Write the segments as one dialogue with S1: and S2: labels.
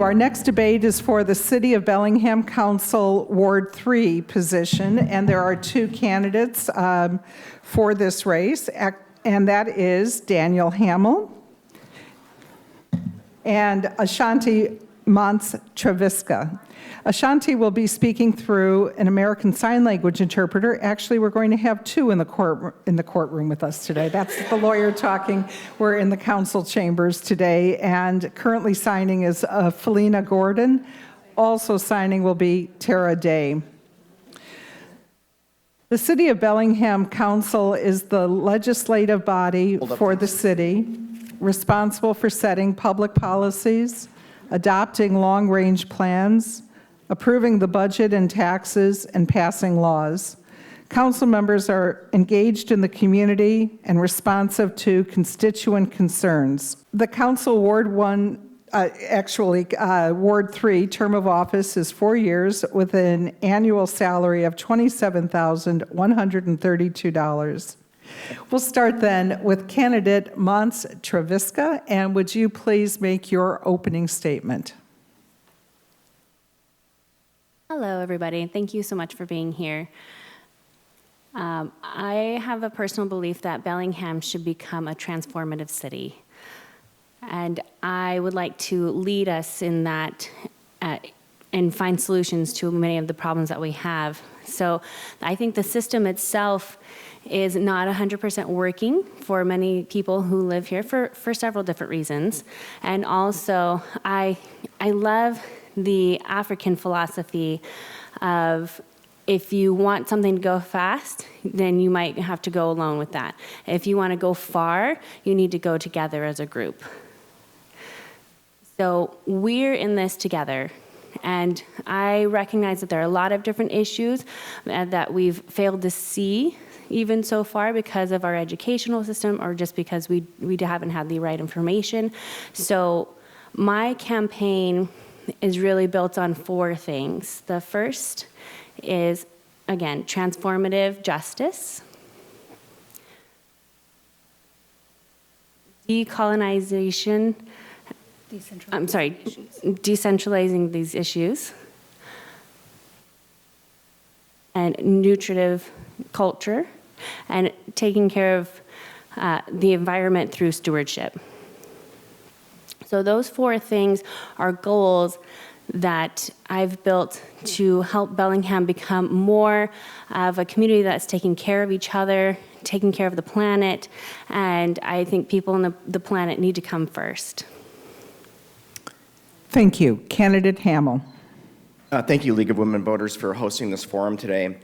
S1: Our next debate is for the City of Bellingham Council Ward 3 position, and there are two candidates for this race, and that is Daniel Hammill and Ashanti Monts-Treviska. Ashanti will be speaking through an American Sign Language interpreter. Actually, we're going to have two in the courtroom with us today. That's the lawyer talking. We're in the council chambers today, and currently signing is Felina Gordon. Also signing will be Tara Day. The City of Bellingham Council is the legislative body for the city, responsible for setting public policies, adopting long-range plans, approving the budget and taxes, and passing laws. Council members are engaged in the community and responsive to constituent concerns. The council Ward 3 term of office is 4 years with an annual salary of $27,132. We'll start then with candidate Monts-Treviska, and would you please make your opening statement?
S2: Hello, everybody. Thank you so much for being here. I have a personal belief that Bellingham should become a transformative city. And I would like to lead us in that and find solutions to many of the problems that we have. So I think the system itself is not 100% working for many people who live here for several different reasons. And also, I love the African philosophy of if you want something to go fast, then you might have to go alone with that. If you want to go far, you need to go together as a group. So we're in this together. And I recognize that there are a lot of different issues that we've failed to see even so far because of our educational system or just because we haven't had the right information. So my campaign is really built on 4 things. The first is, again, transformative justice, decolonization, decentralizing these issues, and nutritive culture, and taking care of the environment through stewardship. So those 4 things are goals that I've built to help Bellingham become more of a community that's taking care of each other, taking care of the planet, and I think people on the planet need to come first.
S1: Thank you. Candidate Hammill.
S3: Thank you, League of Women Voters, for hosting this forum today.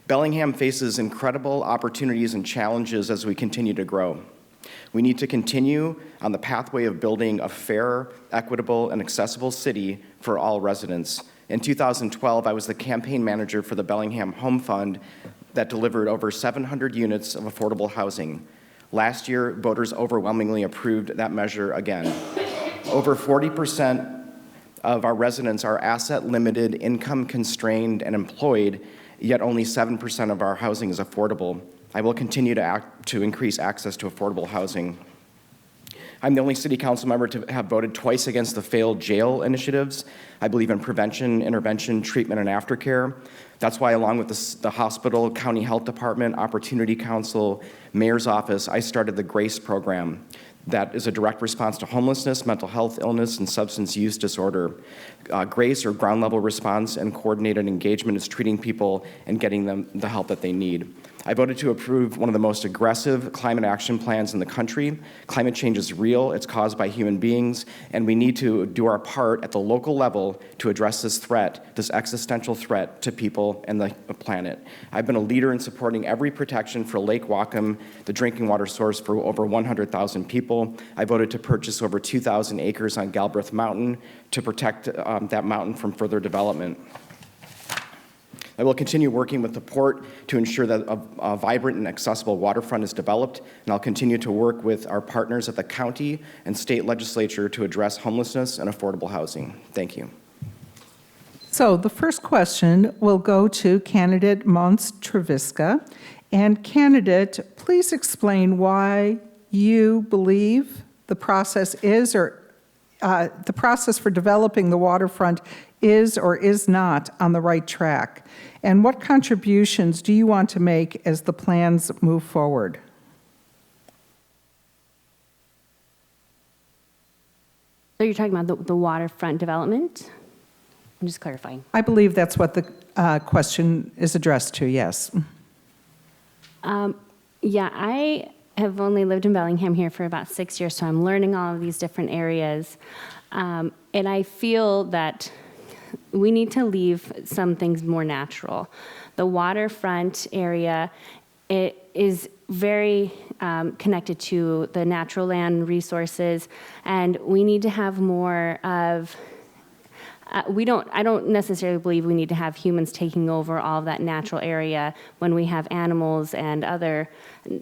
S3: Bellingham faces incredible opportunities and challenges as we continue to grow. We need to continue on the pathway of building a fair, equitable, and accessible city for all residents. In 2012, I was the campaign manager for the Bellingham Home Fund that delivered over 700 units of affordable housing. Last year, voters overwhelmingly approved that measure again. Over 40% of our residents are asset-limited, income-constrained, and employed, yet only 7% of our housing is affordable. I will continue to increase access to affordable housing. I'm the only city council member to have voted twice against the failed jail initiatives. I believe in prevention, intervention, treatment, and aftercare. That's why, along with the hospital, county health department, opportunity council, mayor's office, I started the GRACE program. That is a direct response to homelessness, mental health illness, and substance use disorder. GRACE, or ground level response and coordinated engagement, is treating people and getting them the help that they need. I voted to approve one of the most aggressive climate action plans in the country. Climate change is real, it's caused by human beings, and we need to do our part at the local level to address this threat, this existential threat to people and the planet. I've been a leader in supporting every protection for Lake Whatcom, the drinking water source for over 100,000 people. I voted to purchase over 2,000 acres on Galbraith Mountain to protect that mountain from further development. I will continue working with the port to ensure that a vibrant and accessible waterfront is developed, and I'll continue to work with our partners at the county and state legislature to address homelessness and affordable housing. Thank you.
S1: So the first question will go to candidate Monts-Treviska. And candidate, please explain why you believe the process is or the process for developing the waterfront is or is not on the right track? And what contributions do you want to make as the plans move forward?
S2: So you're talking about the waterfront development? I'm just clarifying.
S1: I believe that's what the question is addressed to, yes.
S2: Yeah, I have only lived in Bellingham here for about 6 years, so I'm learning all of these different areas. And I feel that we need to leave some things more natural. The waterfront area, it is very connected to the natural land resources, and we need to have more of I don't necessarily believe we need to have humans taking over all of that natural area when we have animals and other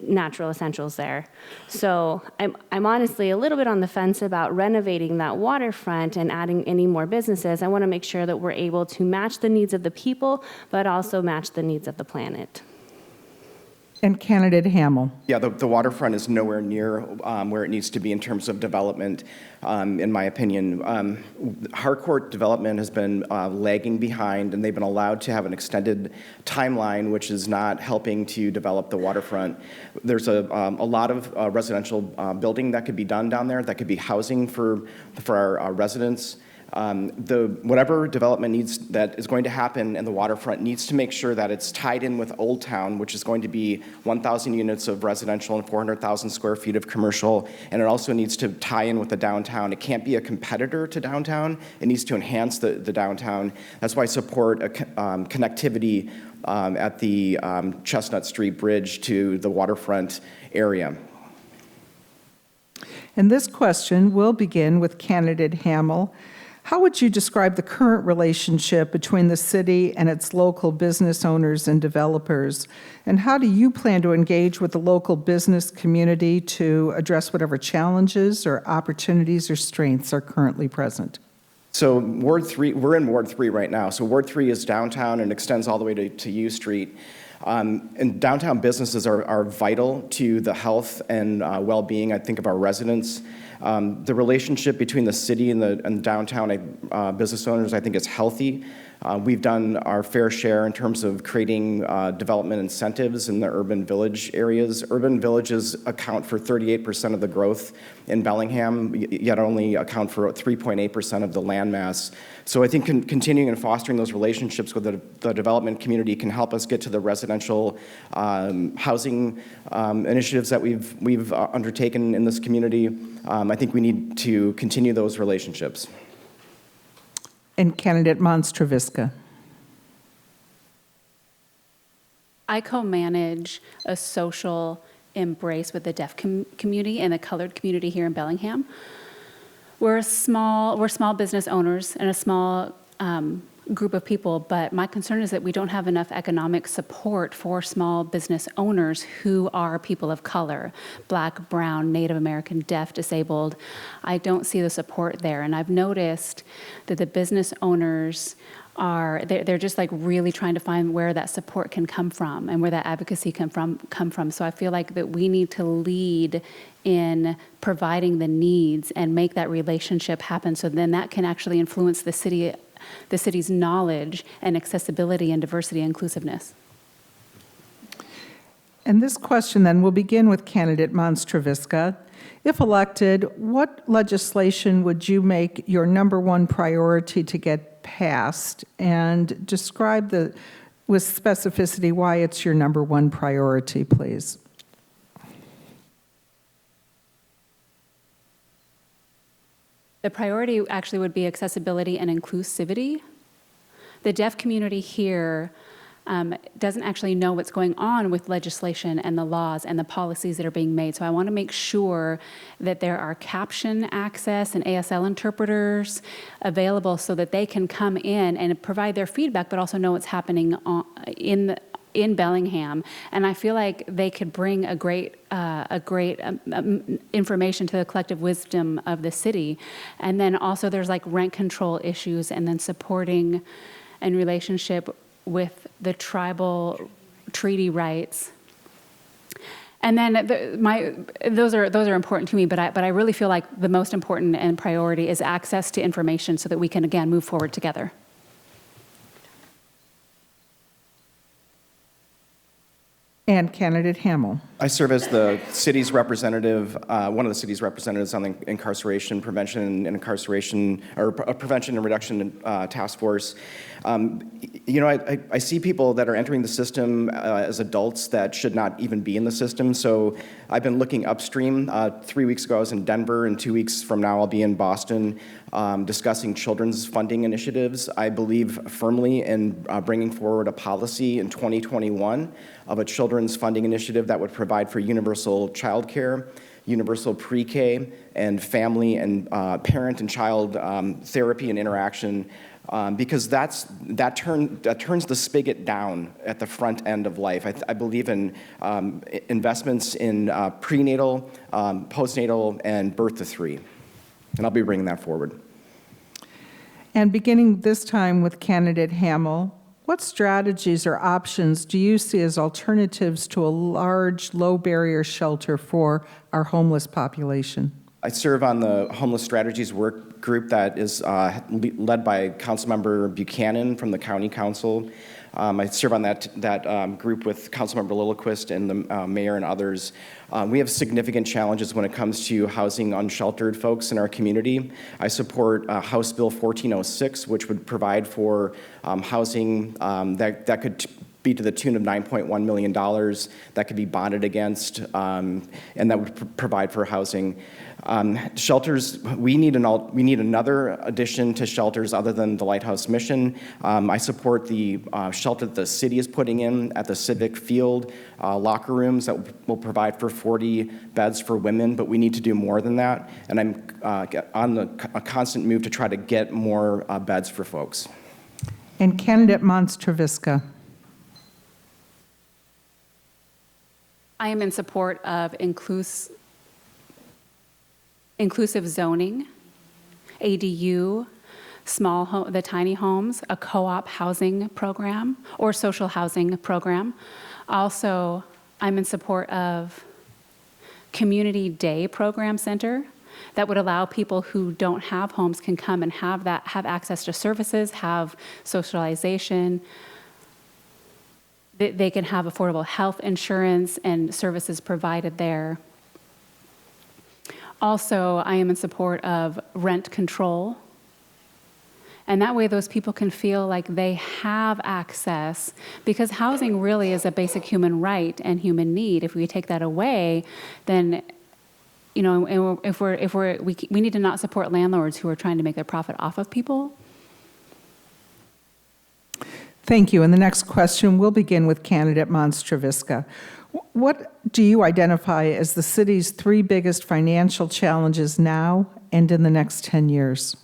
S2: natural essentials there. So I'm honestly a little bit on the fence about renovating that waterfront and adding any more businesses. I want to make sure that we're able to match the needs of the people, but also match the needs of the planet.
S1: And candidate Hammill.
S3: Yeah, the waterfront is nowhere near where it needs to be in terms of development, in my opinion. Harcourt development has been lagging behind, and they've been allowed to have an extended timeline, which is not helping to develop the waterfront. There's a lot of residential building that could be done down there, that could be housing for our residents. Whatever development needs that is going to happen in the waterfront needs to make sure that it's tied in with Old Town, which is going to be 1,000 units of residential and 400,000 square feet of commercial, and it also needs to tie in with the downtown. It can't be a competitor to downtown. It needs to enhance the downtown. That's why I support connectivity at the Chestnut Street Bridge to the waterfront area.
S1: And this question will begin with candidate Hammill. How would you describe the current relationship between the city and its local business owners and developers? And how do you plan to engage with the local business community to address whatever challenges or opportunities or strengths are currently present?
S3: So Ward 3, we're in Ward 3 right now. So Ward 3 is downtown and extends all the way to U Street. And downtown businesses are vital to the health and well-being, I think, of our residents. The relationship between the city and downtown business owners, I think, is healthy. We've done our fair share in terms of creating development incentives in the urban village areas. Urban villages account for 38% of the growth in Bellingham, yet only account for 3.8% of the landmass. So I think continuing and fostering those relationships with the development community can help us get to the residential housing initiatives that we've undertaken in this community. I think we need to continue those relationships.
S1: And candidate Monts-Treviska.
S4: I co-manage a social embrace with the deaf community and the colored community here in Bellingham. We're small business owners and a small group of people, but my concern is that we don't have enough economic support for small business owners who are people of color, Black, brown, Native American, deaf, disabled. I don't see the support there, and I've noticed that the business owners they're just like really trying to find where that support can come from and where that advocacy can come from. So I feel like that we need to lead in providing the needs and make that relationship happen, so then that can actually influence the city's knowledge and accessibility and diversity and inclusiveness.
S1: And this question then will begin with candidate Monts-Treviska. If elected, what legislation would you make your number one priority to get passed? And describe with specificity why it's your number one priority, please.
S4: The priority actually would be accessibility and inclusivity. The deaf community here doesn't actually know what's going on with legislation and the laws and the policies that are being made. So I want to make sure that there are caption access and ASL interpreters available so that they can come in and provide their feedback, but also know what's happening in Bellingham. And I feel like they could bring a great information to the collective wisdom of the city. And then also there's like rent control issues, and then supporting and relationship with the tribal treaty rights. And then those are important to me, but I really feel like the most important and priority is access to information so that we can, again, move forward together.
S1: And candidate Hammill.
S3: I serve as the city's representative, one of the city's representatives on the incarceration prevention and incarceration, or prevention and reduction task force. I see people that are entering the system as adults that should not even be in the system. So I've been looking upstream. 3 weeks ago I was in Denver, and 2 weeks from now I'll be in Boston discussing children's funding initiatives. I believe firmly in bringing forward a policy in 2021 of a children's funding initiative that would provide for universal childcare, universal pre-K, and family and parent and child therapy and interaction, because that turns the spigot down at the front end of life. I believe in investments in prenatal, postnatal, and birth to 3, and I'll be bringing that forward.
S1: And beginning this time with candidate Hammill, what strategies or options do you see as alternatives to a large, low-barrier shelter for our homeless population?
S3: I serve on the Homeless Strategies Work Group that is led by Councilmember Buchanan from the County Council. I serve on that group with Councilmember Lillquist and the mayor and others. We have significant challenges when it comes to housing unsheltered folks in our community. I support House Bill 1406, which would provide for housing that could be to the tune of $9.1 million that could be bonded against, and that would provide for housing. Shelters, we need another addition to shelters other than the Lighthouse mission. I support the shelter that the city is putting in at the Civic Field, locker rooms that will provide for 40 beds for women, but we need to do more than that. And I'm on a constant move to try to get more beds for folks.
S1: And candidate Monts-Treviska.
S4: I am in support of inclusive zoning, ADU, the tiny homes, a co-op housing program, or social housing program. Also, I'm in support of community day program center that would allow people who don't have homes can come and have access to services, have socialization. They can have affordable health insurance and services provided there. Also, I am in support of rent control. And that way those people can feel like they have access, because housing really is a basic human right and human need. If we take that away, then we need to not support landlords who are trying to make their profit off of people.
S1: Thank you. And the next question will begin with candidate Monts-Treviska. What do you identify as the city's 3 biggest financial challenges now and in the next 10 years?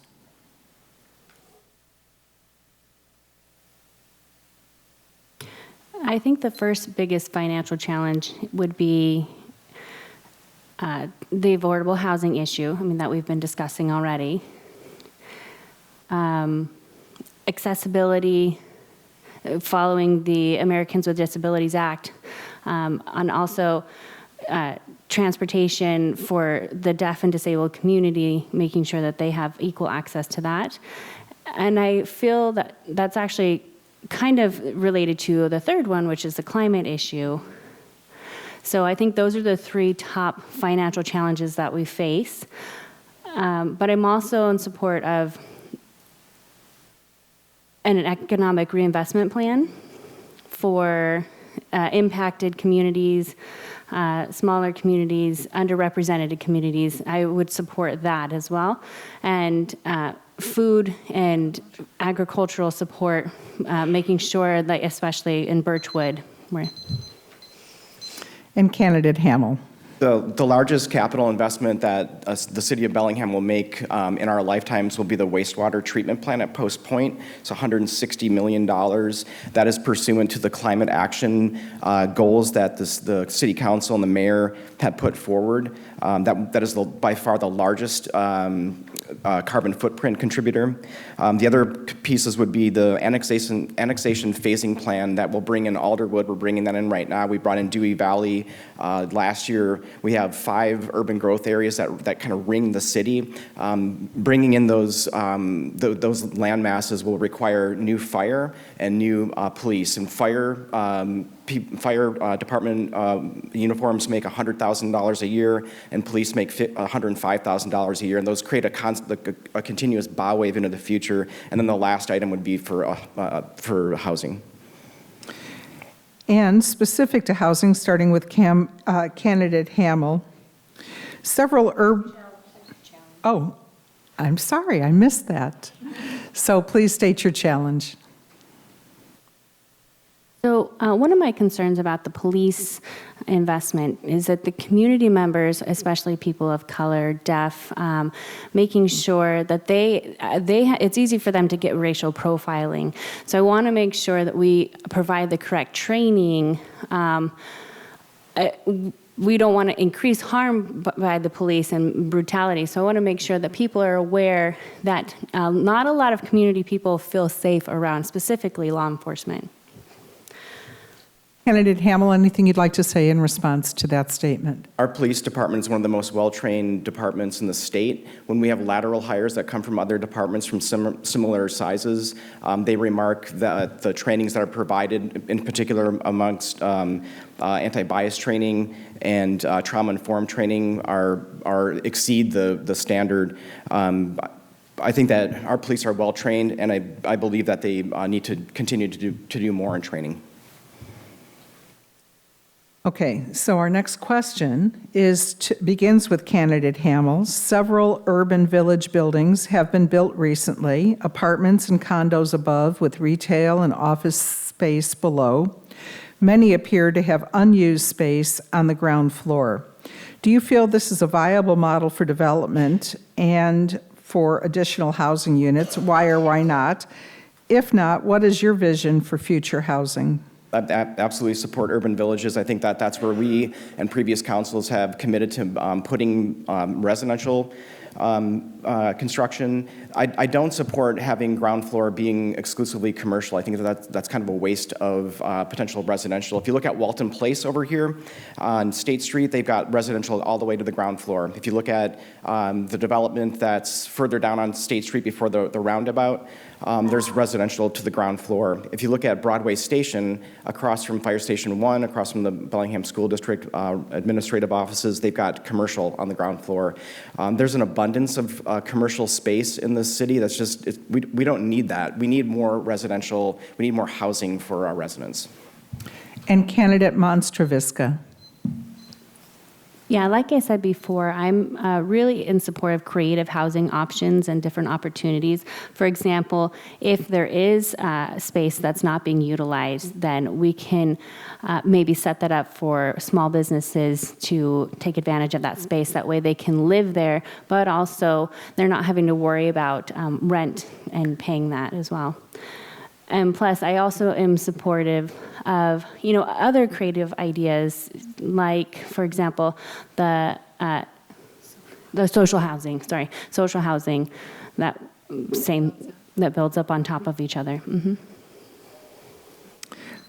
S2: I think the first biggest financial challenge would be the affordable housing issue, that we've been discussing already. Accessibility, following the Americans with Disabilities Act, and also transportation for the deaf and disabled community, making sure that they have equal access to that. And I feel that that's actually kind of related to the third one, which is the climate issue. So I think those are the 3 top financial challenges that we face. But I'm also in support of an economic reinvestment plan for impacted communities, smaller communities, underrepresented communities. I would support that as well. And food and agricultural support, making sure that, especially in Birchwood.
S1: And candidate Hammill.
S3: The largest capital investment that the city of Bellingham will make in our lifetimes will be the wastewater treatment plant at Post Point. It's $160 million. That is pursuant to the climate action goals that the city council and the mayor have put forward. That is by far the largest carbon footprint contributor. The other pieces would be the annexation phasing plan that will bring in Alderwood. We're bringing that in right now. We brought in Dewey Valley last year. We have 5 urban growth areas that kind of ring the city. Bringing in those land masses will require new fire and new police. And fire department uniforms make $100,000 a year, and police make $105,000 a year, and those create a continuous bow wave into the future. And then the last item would be for housing.
S1: And specific to housing, starting with candidate Hammill, Oh, I'm sorry, I missed that. So please state your challenge.
S2: So one of my concerns about the police investment is that the community members, especially people of color, deaf, making sure that it's easy for them to get racial profiling. So I want to make sure that we provide the correct training. We don't want to increase harm by the police and brutality. So I want to make sure that people are aware that not a lot of community people feel safe around, specifically law enforcement.
S1: Candidate Hammill, anything you'd like to say in response to that statement?
S3: Our police department is one of the most well-trained departments in the state. When we have lateral hires that come from other departments from similar sizes, they remark that the trainings that are provided, in particular amongst anti-bias training and trauma-informed training, exceed the standard. I think that our police are well-trained, and I believe that they need to continue to do more in training.
S1: Okay, so our next question begins with candidate Hammill. Several urban village buildings have been built recently, apartments and condos above with retail and office space below. Many appear to have unused space on the ground floor. Do you feel this is a viable model for development and for additional housing units? Why or why not? If not, what is your vision for future housing?
S3: I absolutely support urban villages. I think that that's where we and previous councils have committed to putting residential construction. I don't support having ground floor being exclusively commercial. I think that's kind of a waste of potential residential. If you look at Walton Place over here on State Street, they've got residential all the way to the ground floor. If you look at the development that's further down on State Street before the roundabout, there's residential to the ground floor. If you look at Broadway Station, across from Fire Station 1, across from the Bellingham School District administrative offices, they've got commercial on the ground floor. There's an abundance of commercial space in this city that's just, we don't need that. We need more residential, we need more housing for our residents.
S1: And candidate Monts-Treviska.
S2: Yeah, like I said before, I'm really in support of creative housing options and different opportunities. For example, if there is space that's not being utilized, then we can maybe set that up for small businesses to take advantage of that space. That way they can live there, but also they're not having to worry about rent and paying that as well. And plus, I also am supportive of, other creative ideas, like, for example, the social housing that builds up on top of each other. Mm-hmm.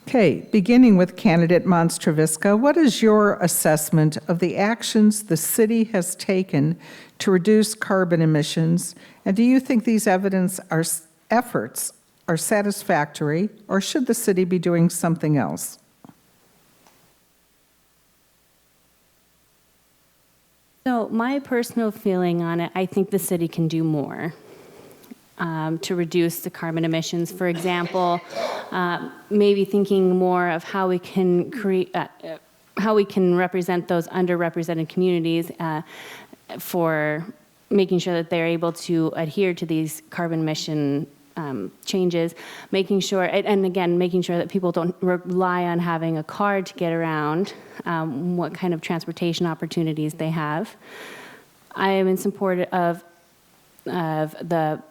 S1: Okay, beginning with candidate Monts-Treviska, what is your assessment of the actions the city has taken to reduce carbon emissions, and do you think these efforts are satisfactory, or should the city be doing something else?
S2: So my personal feeling on it, I think the city can do more to reduce the carbon emissions. For example, maybe thinking more of how we can represent those underrepresented communities for making sure that they're able to adhere to these carbon emission changes, making sure, and again, making sure that people don't rely on having a car to get around, what kind of transportation opportunities they have. I am in support of the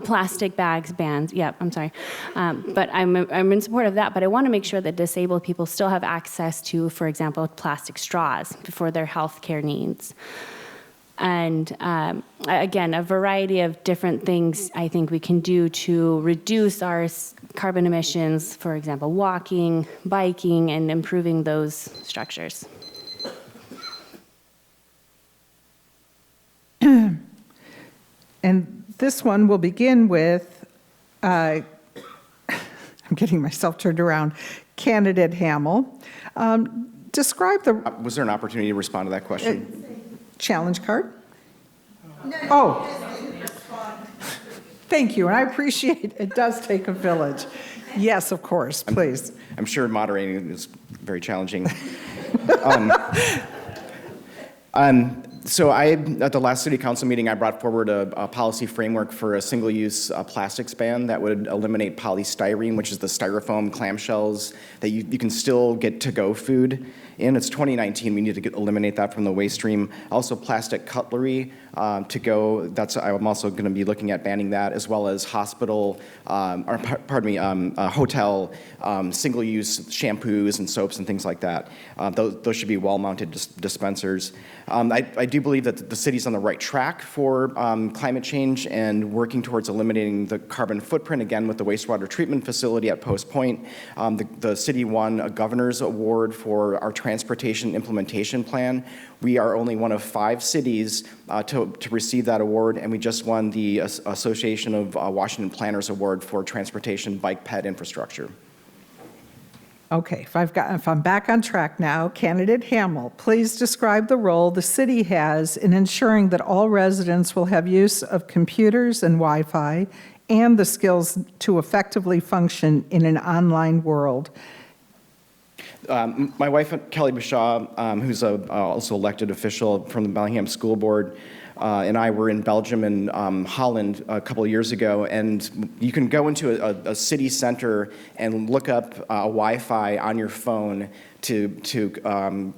S2: plastic bags bans. Yep, I'm sorry. But I'm in support of that, but I want to make sure that disabled people still have access to, for example, plastic straws for their healthcare needs. And again, a variety of different things I think we can do to reduce our carbon emissions, for example, walking, biking, and improving those structures.
S1: And this one will begin with, I'm getting myself turned around, candidate Hammill. Describe the
S3: Was there an opportunity to respond to that question?
S1: challenge card? Oh. Thank you, and I appreciate it does take a village. Yes, of course, please.
S3: I'm sure moderating is very challenging. So at the last city council meeting, I brought forward a policy framework for a single-use plastics ban that would eliminate polystyrene, which is the styrofoam clamshells that you can still get to-go food in. It's 2019. We need to eliminate that from the waste stream. Also, plastic cutlery to go. I'm also going to be looking at banning that, as well as hotel single-use shampoos and soaps and things like that. Those should be wall-mounted dispensers. I do believe that the city's on the right track for climate change and working towards eliminating the carbon footprint, again, with the wastewater treatment facility at Post Point. The city won a governor's award for our transportation implementation plan. We are only one of 5 cities to receive that award, and we just won the Association of Washington Planners Award for transportation bike ped infrastructure.
S1: Okay, if I'm back on track now, candidate Hammill, please describe the role the city has in ensuring that all residents will have use of computers and Wi-Fi and the skills to effectively function in an online world.
S3: My wife, Kelly Bashaw, who's also elected official from the Bellingham School Board, and I were in Belgium and Holland a couple of years ago, and you can go into a city center and look up Wi-Fi on your phone to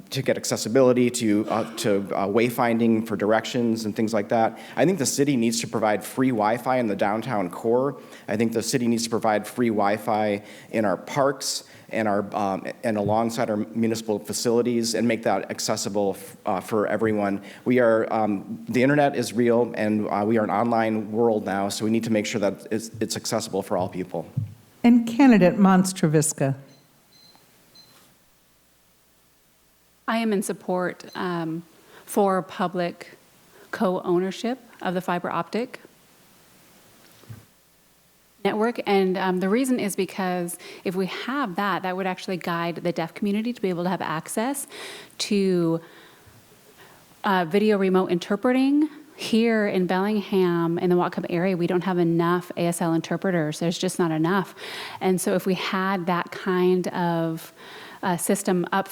S3: get accessibility, to wayfinding for directions and things like that. I think the city needs to provide free Wi-Fi in the downtown core. I think the city needs to provide free Wi-Fi in our parks and alongside our municipal facilities, and make that accessible for everyone. The internet is real, and we are an online world now, so we need to make sure that it's accessible for all people.
S1: And candidate Monts-Treviska.
S4: I am in support for public co-ownership of the fiber optic network, and the reason is because if we have that, that would actually guide the deaf community to be able to have access to video remote interpreting. Here in Bellingham, in the Whatcom area, we don't have enough ASL interpreters. There's just not enough. And so if we had that kind of system up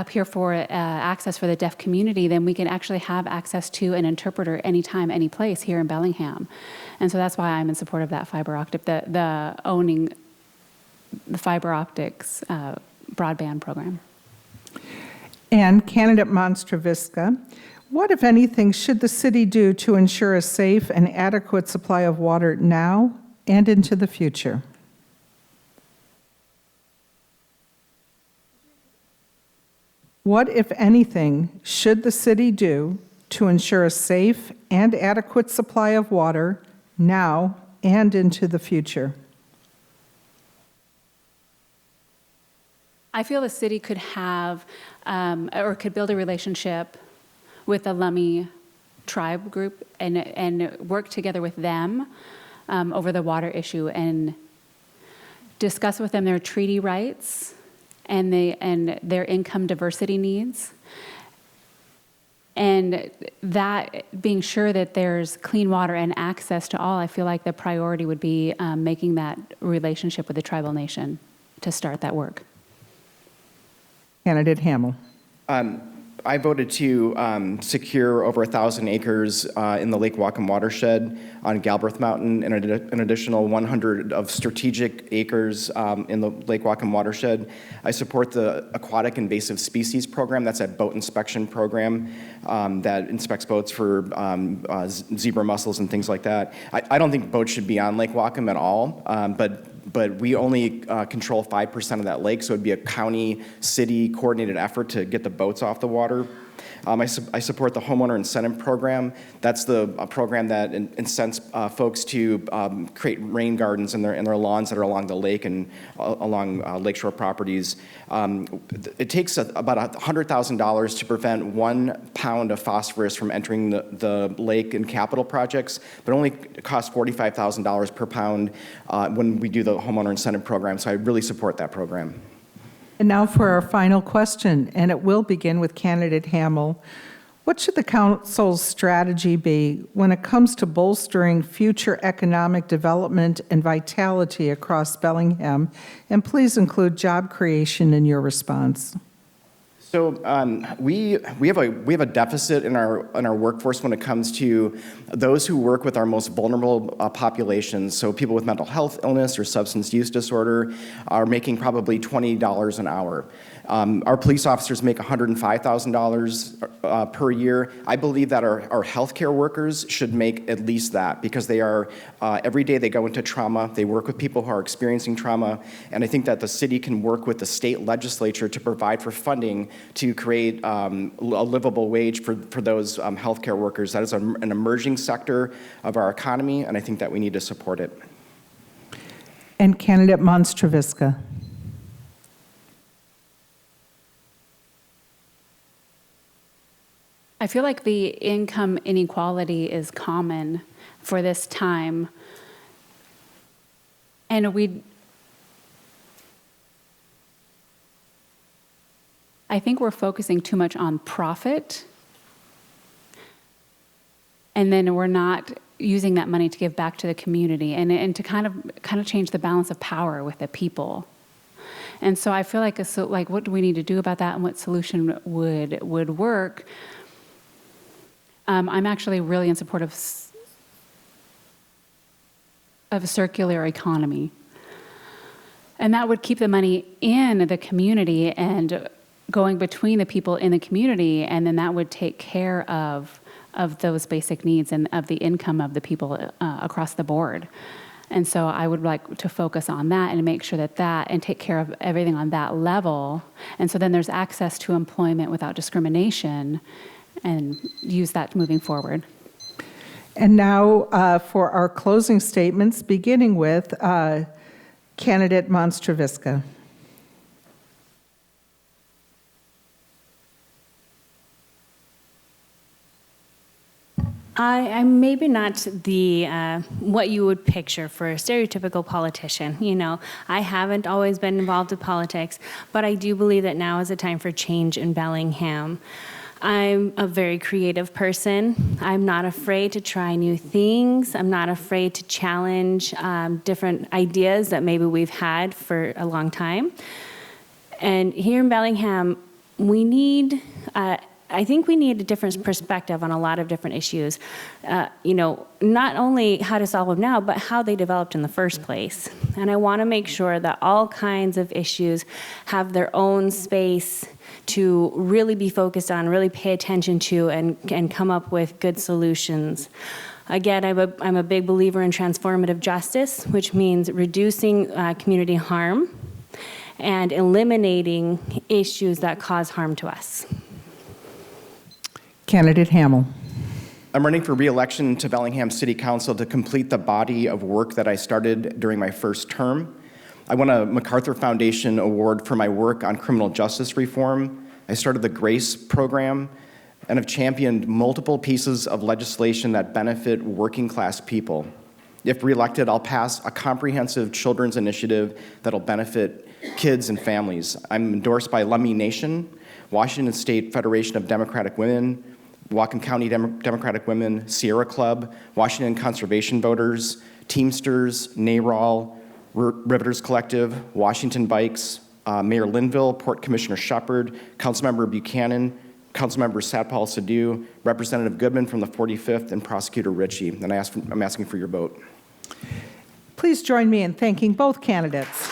S4: here for access for the deaf community, then we can actually have access to an interpreter anytime, any place here in Bellingham. And so that's why I'm in support of that fiber optic, the owning the fiber optics broadband program.
S1: And candidate Monts-Treviska, what, if anything, should the city do to ensure a safe and adequate supply of water now and into the future? What, if anything, should the city do to ensure a safe and adequate supply of water now and into the future?
S4: I feel the city could have, or could build a relationship with the Lummi tribe group and work together with them over the water issue and discuss with them their treaty rights and their income diversity needs. And that being sure that there's clean water and access to all, I feel like the priority would be making that relationship with the tribal nation to start that work.
S1: Candidate Hammill.
S3: I voted to secure over 1,000 acres in the Lake Whatcom watershed on Galbraith Mountain and an additional 100 of strategic acres in the Lake Whatcom watershed. I support the Aquatic Invasive Species Program. That's a boat inspection program that inspects boats for zebra mussels and things like that. I don't think boats should be on Lake Whatcom at all, but we only control 5% of that lake, so it'd be a county, city coordinated effort to get the boats off the water. I support the homeowner incentive program. That's the program that incents folks to create rain gardens in their lawns that are along the lake and along lakeshore properties. It takes about $100,000 to prevent 1 pound of phosphorus from entering the lake in capital projects, but only costs $45,000 per pound when we do the homeowner incentive program. So I really support that program.
S1: And now for our final question, and it will begin with candidate Hammill. What should the council's strategy be when it comes to bolstering future economic development and vitality across Bellingham? And please include job creation in your response.
S3: So we have a deficit in our workforce when it comes to those who work with our most vulnerable populations. So people with mental health illness or substance use disorder are making probably $20 an hour. Our police officers make $105,000 per year. I believe that our healthcare workers should make at least that, because they are, every day they go into trauma, they work with people who are experiencing trauma, and I think that the city can work with the state legislature to provide for funding to create a livable wage for those healthcare workers. That is an emerging sector of our economy, and I think that we need to support it.
S1: And candidate Monts-Treviska.
S4: I feel like the income inequality is common for this time. And I think we're focusing too much on profit, and then we're not using that money to give back to the community and to kind of change the balance of power with the people. And so I feel like what do we need to do about that, and what solution would work? I'm actually really in support of a circular economy. And that would keep the money in the community and going between the people in the community, and then that would take care of those basic needs and of the income of the people across the board. And so I would like to focus on that and make sure that and take care of everything on that level. And so then there's access to employment without discrimination, and use that moving forward.
S1: And now for our closing statements, beginning with candidate Monts-Treviska.
S2: I'm maybe not the what you would picture for a stereotypical politician. You know, I haven't always been involved with politics, but I do believe that now is a time for change in Bellingham. I'm a very creative person. I'm not afraid to try new things. I'm not afraid to challenge different ideas that maybe we've had for a long time. And here in Bellingham, I think we need a different perspective on a lot of different issues. You know, not only how to solve them now, but how they developed in the first place. And I want to make sure that all kinds of issues have their own space to really be focused on, really pay attention to, and come up with good solutions. Again, I'm a big believer in transformative justice, which means reducing community harm and eliminating issues that cause harm to us.
S1: Candidate Hammill.
S3: I'm running for re-election to Bellingham City Council to complete the body of work that I started during my first term. I won a MacArthur Foundation Award for my work on criminal justice reform. I started the GRACE program and have championed multiple pieces of legislation that benefit working class people. If re-elected, I'll pass a comprehensive children's initiative that'll benefit kids and families. I'm endorsed by Lummi Nation, Washington State Federation of Democratic Women, Whatcom County Democratic Women, Sierra Club, Washington Conservation Voters, Teamsters, NARAL, Riveters Collective, Washington Bikes, Mayor Linville, Port Commissioner Shepard, Councilmember Buchanan, Councilmember Satpal Sidhu, Representative Goodman from the 45th, and Prosecutor Ritchie. And I'm asking for your vote.
S1: Please join me in thanking both candidates.